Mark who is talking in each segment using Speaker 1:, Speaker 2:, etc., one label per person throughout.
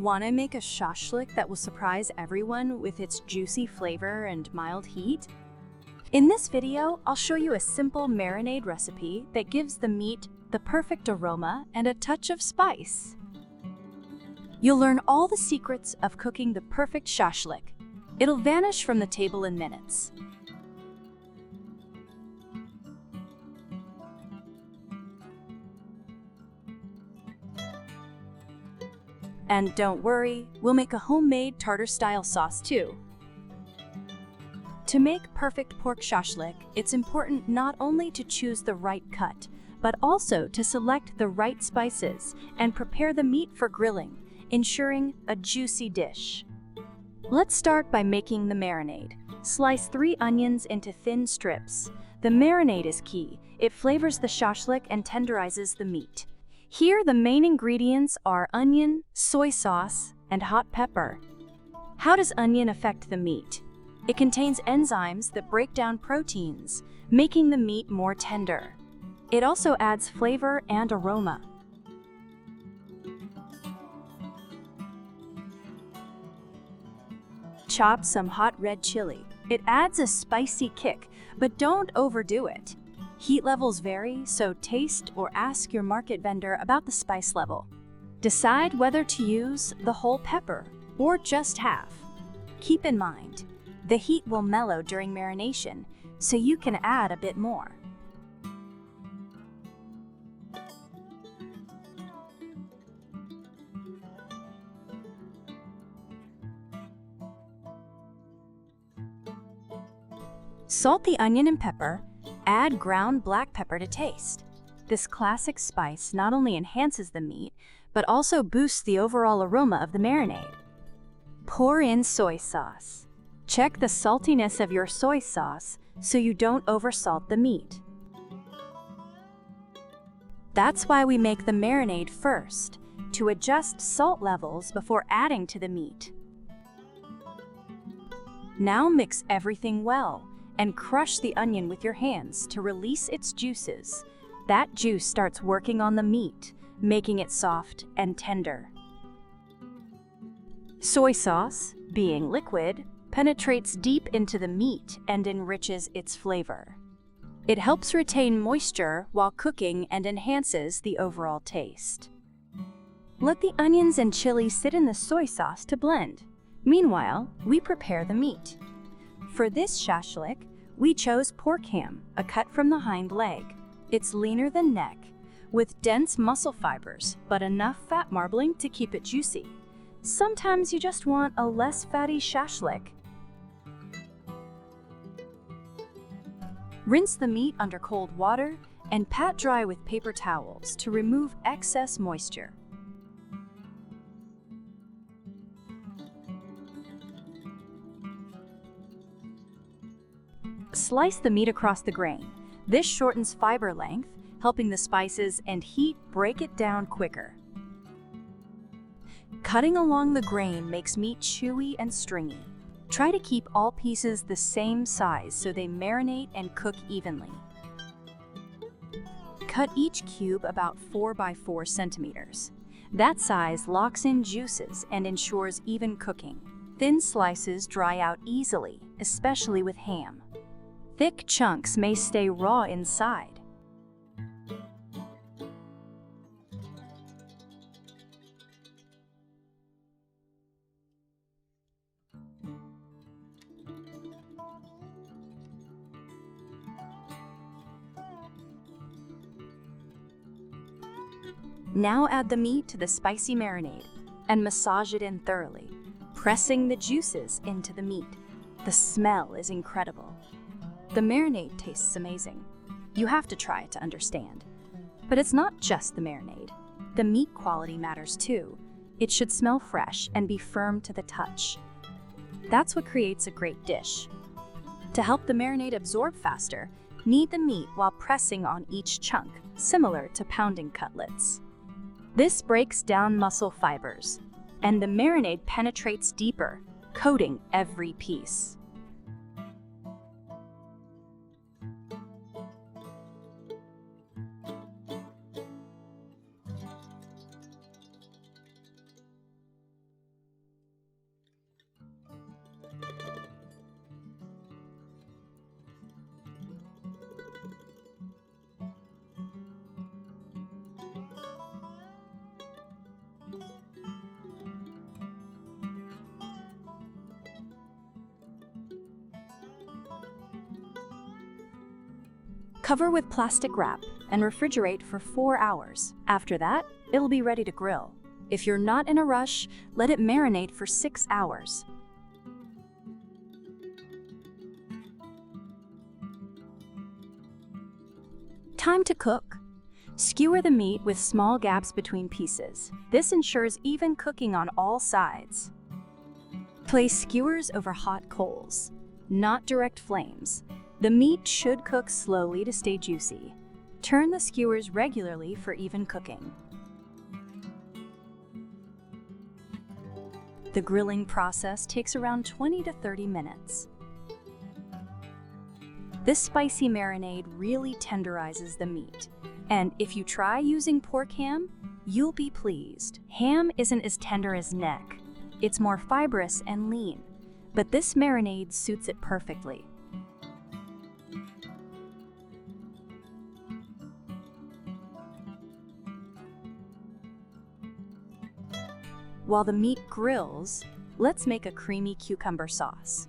Speaker 1: Want to make a shashlik that will surprise everyone with its juicy flavor and mild heat? In this video, I'll show you a simple marinade recipe that gives the meat the perfect aroma and a touch of spice. You'll learn all the secrets of cooking the perfect shashlik. It'll vanish from the table in minutes. And don't worry, we'll make a homemade tartar-style sauce too. To make perfect pork shashlik, it's important not only to choose the right cut, but also to select the right spices and prepare the meat for grilling, ensuring a juicy dish. Let's start by making the marinade. Slice 3 onions into thin strips. The marinade is key. It flavors the shashlik and tenderizes the meat. Here, the main ingredients are onion, soy sauce, and hot pepper. How does onion affect the meat? It contains enzymes that break down proteins, making the meat more tender. It also adds flavor and aroma. Chop some hot red chili. It adds a spicy kick, but don't overdo it. Heat levels vary, so taste or ask your market vendor about the spice level. Decide whether to use the whole pepper or just half. Keep in mind, the heat will mellow during marination, so you can add a bit more. Salt the onion and pepper. Add ground black pepper to taste. This classic spice not only enhances the meat, but also boosts the overall aroma of the marinade. Pour in soy sauce. Check the saltiness of your soy sauce so you don't oversalt the meat. That's why we make the marinade first, to adjust salt levels before adding to the meat. Now mix everything well and crush the onion with your hands to release its juices. That juice starts working on the meat, making it soft and tender. Soy sauce, being liquid, penetrates deep into the meat and enriches its flavor. It helps retain moisture while cooking and enhances the overall taste. Let the onions and chili sit in the soy sauce to blend. Meanwhile, we prepare the meat. For this shashlik, we chose pork ham, a cut from the hind leg. It's leaner than neck, with dense muscle fibers, but enough fat marbling to keep it juicy. Sometimes you just want a less fatty shashlik. Rinse the meat under cold water and pat dry with paper towels to remove excess moisture. Slice the meat across the grain. This shortens fiber length, helping the spices and heat break it down quicker. Cutting along the grain makes meat chewy and stringy. Try to keep all pieces the same size so they marinate and cook evenly. Cut each cube about 4 by 4 centimeters. That size locks in juices and ensures even cooking. Thin slices dry out easily, especially with ham. Thick chunks may stay raw inside. Now add the meat to the spicy marinade and massage it in thoroughly, pressing the juices into the meat. The smell is incredible. The marinade tastes amazing. You have to try it to understand. But it's not just the marinade. The meat quality matters too. It should smell fresh and be firm to the touch. That's what creates a great dish. To help the marinade absorb faster, knead the meat while pressing on each chunk, similar to pounding cutlets. This breaks down muscle fibers, and the marinade penetrates deeper, coating every piece. Cover with plastic wrap and refrigerate for 4 hours. After that, it'll be ready to grill. If you're not in a rush, let it marinate for 6 hours. Time to cook. Skewer the meat with small gaps between pieces. This ensures even cooking on all sides. Place skewers over hot coals, not direct flames. The meat should cook slowly to stay juicy. Turn the skewers regularly for even cooking. The grilling process takes around 20 to 30 minutes. This spicy marinade really tenderizes the meat, and if you try using pork ham, you'll be pleased. Ham isn't as tender as neck. It's more fibrous and lean, but this marinade suits it perfectly. While the meat grills, let's make a creamy cucumber sauce.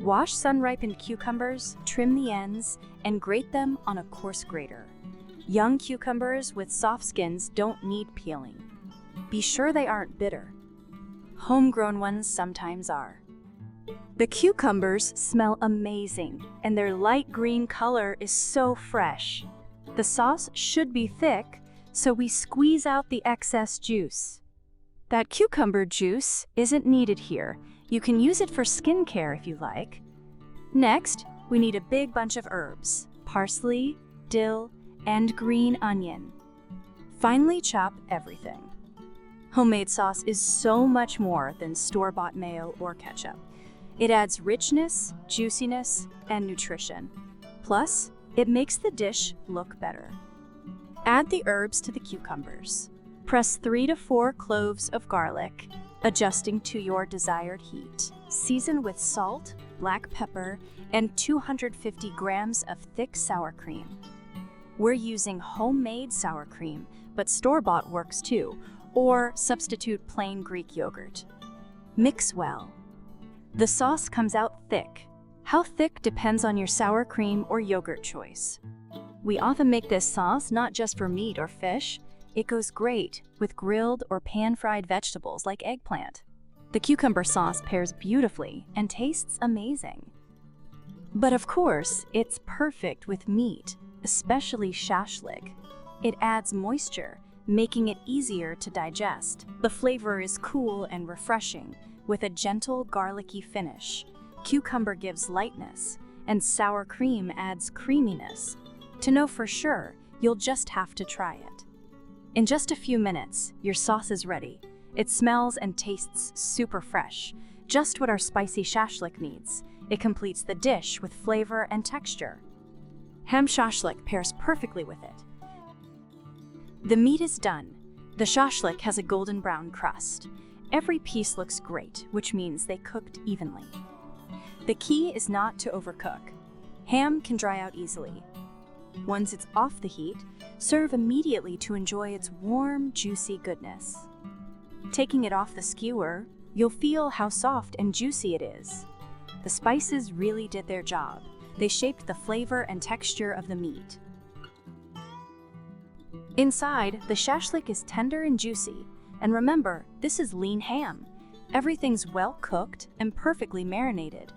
Speaker 1: Wash sun-ripened cucumbers, trim the ends, and grate them on a coarse grater. Young cucumbers with soft skins don't need peeling. Be sure they aren't bitter. Homegrown ones sometimes are. The cucumbers smell amazing, and their light green color is so fresh. The sauce should be thick, so we squeeze out the excess juice. That cucumber juice isn't needed here. You can use it for skincare if you like. Next, we need a big bunch of herbs: parsley, dill, and green onion. Finely chop everything. Homemade sauce is so much more than store-bought mayo or ketchup. It adds richness, juiciness, and nutrition. Plus, it makes the dish look better. Add the herbs to the cucumbers. Press 3 to 4 cloves of garlic, adjusting to your desired heat. Season with salt, black pepper, and 250 grams of thick sour cream. We're using homemade sour cream, but store-bought works too, or substitute plain Greek yogurt. Mix well. The sauce comes out thick. How thick depends on your sour cream or yogurt choice. We often make this sauce not just for meat or fish. It goes great with grilled or pan-fried vegetables like eggplant. The cucumber sauce pairs beautifully and tastes amazing. But of course, it's perfect with meat, especially shashlik. It adds moisture, making it easier to digest. The flavor is cool and refreshing, with a gentle garlicky finish. Cucumber gives lightness, and sour cream adds creaminess. To know for sure, you'll just have to try it. In just a few minutes, your sauce is ready. It smells and tastes super fresh, just what our spicy shashlik needs. It completes the dish with flavor and texture. Ham shashlik pairs perfectly with it. The meat is done. The shashlik has a golden brown crust. Every piece looks great, which means they cooked evenly. The key is not to overcook. Ham can dry out easily. Once it's off the heat, serve immediately to enjoy its warm, juicy goodness. Taking it off the skewer, you'll feel how soft and juicy it is. The spices really did their job. They shaped the flavor and texture of the meat. Inside, the shashlik is tender and juicy. And remember, this is lean ham. Everything's well cooked and perfectly marinated.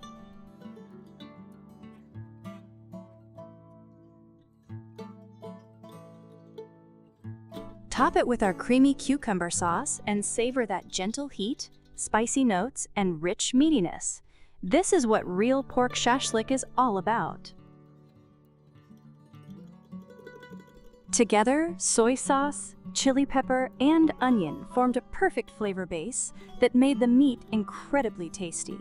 Speaker 1: Top it with our creamy cucumber sauce and savor that gentle heat, spicy notes, and rich meatiness. This is what real pork shashlik is all about. Together, soy sauce, chili pepper, and onion formed a perfect flavor base that made the meat incredibly tasty.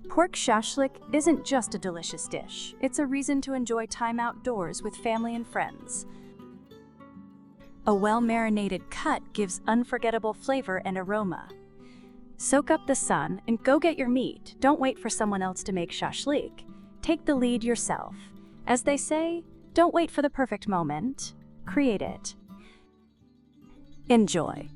Speaker 1: Pork shashlik isn't just a delicious dish. It's a reason to enjoy time outdoors with family and friends. A well-marinated cut gives unforgettable flavor and aroma. Soak up the sun and go get your meat. Don't wait for someone else to make shashlik. Take the lead yourself. As they say, don't wait for the perfect moment. Create it. Enjoy.